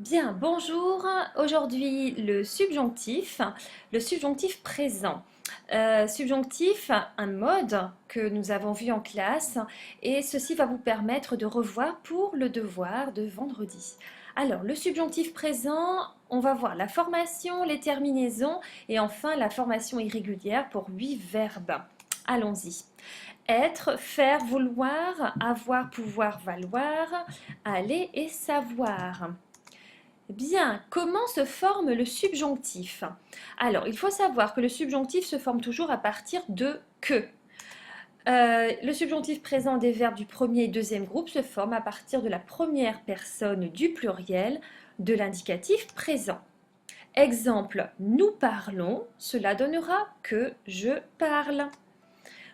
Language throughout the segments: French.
Bien, bonjour. Aujourd'hui, le subjonctif présent. Subjonctif, un mode que nous avons vu en classe et ceci va vous permettre de revoir pour le devoir de vendredi. Alors, le subjonctif présent, on va voir la formation, les terminaisons et enfin la formation irrégulière pour 8 verbes. Allons-y. Être, faire, vouloir, avoir, pouvoir, valoir, aller et savoir. Bien, comment se forme le subjonctif? Alors, il faut savoir que le subjonctif se forme toujours à partir de que. Le subjonctif présent des verbes du premier et deuxième groupe se forme à partir de la première personne du pluriel de l'indicatif présent. Exemple, nous parlons, cela donnera que je parle.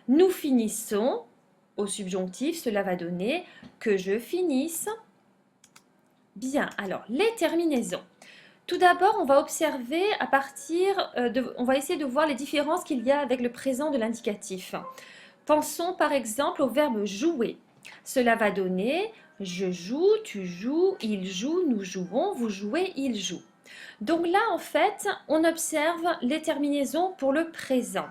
Nous finissons, au subjonctif, cela va donner que je finisse. Bien, alors les terminaisons. Tout d'abord, on va observer on va essayer de voir les différences qu'il y a avec le présent de l'indicatif. Pensons par exemple au verbe jouer. Cela va donner je joue, tu joues, il joue, nous jouons, vous jouez, il joue. Donc là, en fait, on observe les terminaisons pour le présent.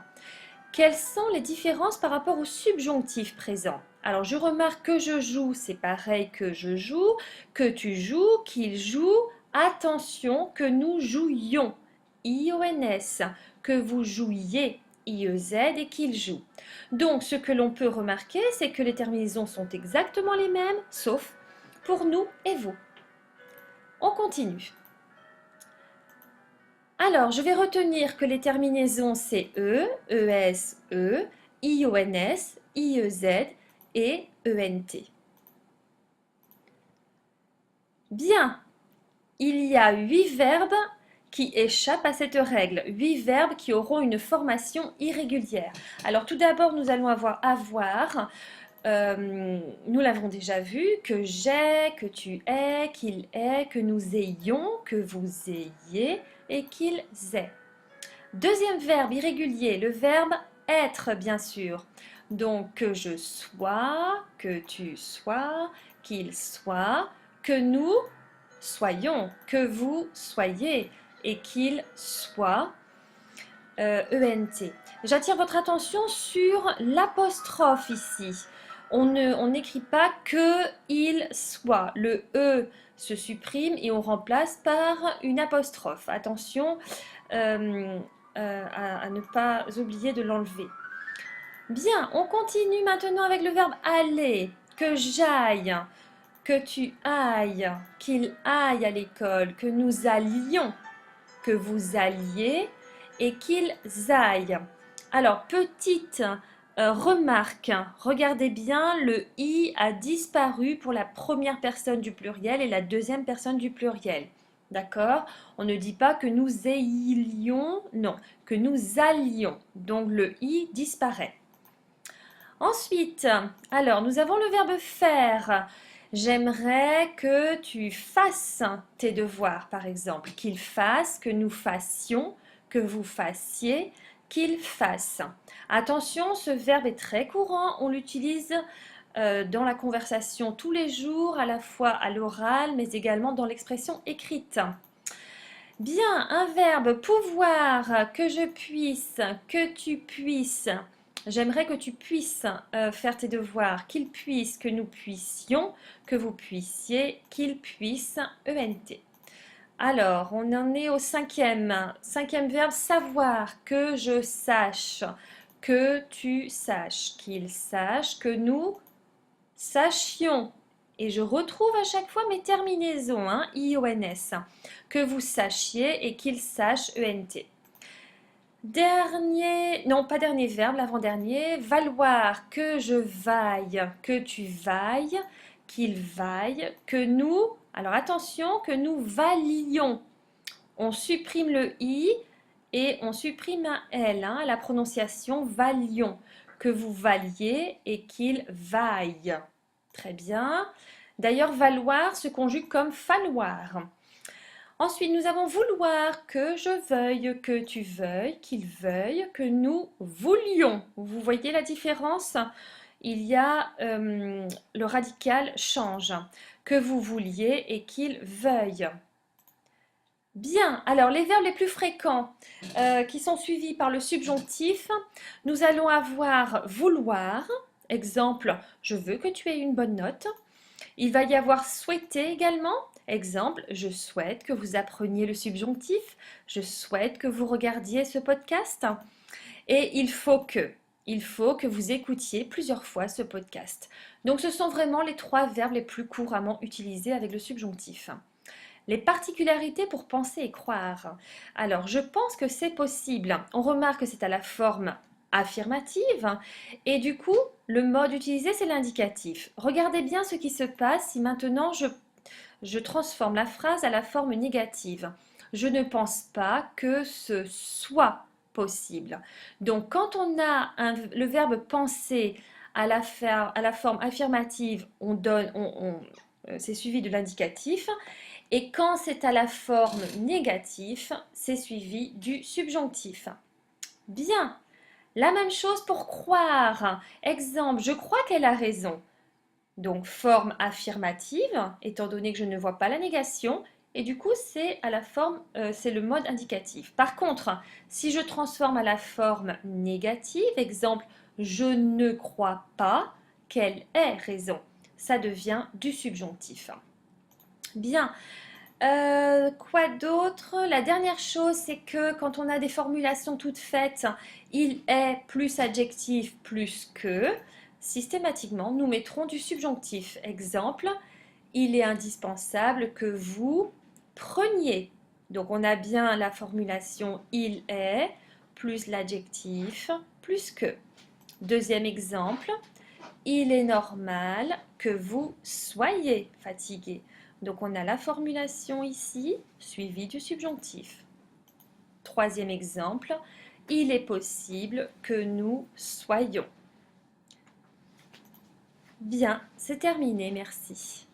Quelles sont les différences par rapport au subjonctif présent? Alors, je remarque que je joue, c'est pareil que je joue, que tu joues, qu'il joue. Attention, que nous jouions, IONS, que vous jouiez, IEZ, et qu'il joue. Donc, ce que l'on peut remarquer, c'est que les terminaisons sont exactement les mêmes, sauf pour nous et vous. On continue. Alors, je vais retenir que les terminaisons c'est E, ES, E, IONS, IEZ et ENT. Bien, il y a 8 verbes qui échappent à cette règle, 8 verbes qui auront une formation irrégulière. Alors tout d'abord, nous allons avoir. Nous l'avons déjà vu, que j'ai, que tu es, qu'il est, que nous ayons, que vous ayez et qu'ils aient. Deuxième verbe irrégulier, le verbe être, bien sûr. Donc, que je sois, que tu sois, qu'il soit, que nous soyons, que vous soyez et qu'il soit. ENT. J'attire votre attention sur l'apostrophe ici. On n'écrit pas que il soit. Le E se supprime et on remplace par une apostrophe. Attention à ne pas oublier de l'enlever. Bien, on continue maintenant avec le verbe aller. Que j'aille, que tu ailles, qu'il aille à l'école, que nous allions, que vous alliez et qu'ils aillent. Alors, petite remarque, regardez bien, le i a disparu pour la première personne du pluriel et la deuxième personne du pluriel. D'accord? On ne dit pas que nous aylions, non, que nous allions. Donc le i disparaît. Ensuite, alors nous avons le verbe faire. J'aimerais que tu fasses tes devoirs, par exemple. Qu'il fasse, que nous fassions, que vous fassiez, qu'il fasse. Attention, ce verbe est très courant. On l'utilise dans la conversation tous les jours, à la fois à l'oral, mais également dans l'expression écrite. Bien, un verbe pouvoir, que je puisse, que tu puisses. J'aimerais que tu puisses faire tes devoirs, qu'il puisse, que nous puissions, que vous puissiez, qu'il puisse, ENT. Alors, on en est au cinquième verbe, savoir, que je sache, que tu saches, qu'il sache, que nous sachions. Et je retrouve à chaque fois mes terminaisons, IONS, que vous sachiez et qu'il sache, ENT. Dernier, non pas dernier verbe, l'avant-dernier, valoir, que je vaille, que tu vailles, qu'il vaille, que nous, alors attention, que nous valions. On supprime le i et on supprime un l, la prononciation valions, que vous valiez et qu'il vaille. Très bien. D'ailleurs, valoir se conjugue comme falloir. Ensuite, nous avons vouloir, que je veuille, que tu veuilles, qu'il veuille, que nous voulions. Vous voyez la différence? Il y a le radical change. Que vous vouliez et qu'il veuille. Bien, alors les verbes les plus fréquents qui sont suivis par le subjonctif, nous allons avoir vouloir, exemple, je veux que tu aies une bonne note. Il va y avoir souhaiter également, exemple, je souhaite que vous appreniez le subjonctif, je souhaite que vous regardiez ce podcast. Et il faut que vous écoutiez plusieurs fois ce podcast. Donc ce sont vraiment les trois verbes les plus couramment utilisés avec le subjonctif. Les particularités pour penser et croire. Alors, je pense que c'est possible. On remarque que c'est à la forme affirmative et du coup, le mode utilisé, c'est l'indicatif. Regardez bien ce qui se passe si maintenant je transforme la phrase à la forme négative. Je ne pense pas que ce soit possible. Donc, quand on a le verbe penser à la forme affirmative, c'est suivi de l'indicatif. Et quand c'est à la forme négative, c'est suivi du subjonctif. Bien, la même chose pour croire. Exemple, je crois qu'elle a raison. Donc forme affirmative, étant donné que je ne vois pas la négation, et du coup c'est à la forme, c'est le mode indicatif. Par contre, si je transforme à la forme négative, exemple, je ne crois pas qu'elle ait raison, ça devient du subjonctif. Bien. Quoi d'autre? La dernière chose, c'est que quand on a des formulations toutes faites, il est plus adjectif plus que, systématiquement, nous mettrons du subjonctif. Exemple, il est indispensable que vous preniez. Donc on a bien la formulation il est plus l'adjectif plus que. Deuxième exemple, il est normal que vous soyez fatigué. Donc on a la formulation ici, suivie du subjonctif. Troisième exemple, il est possible que nous soyons. Bien, c'est terminé, merci.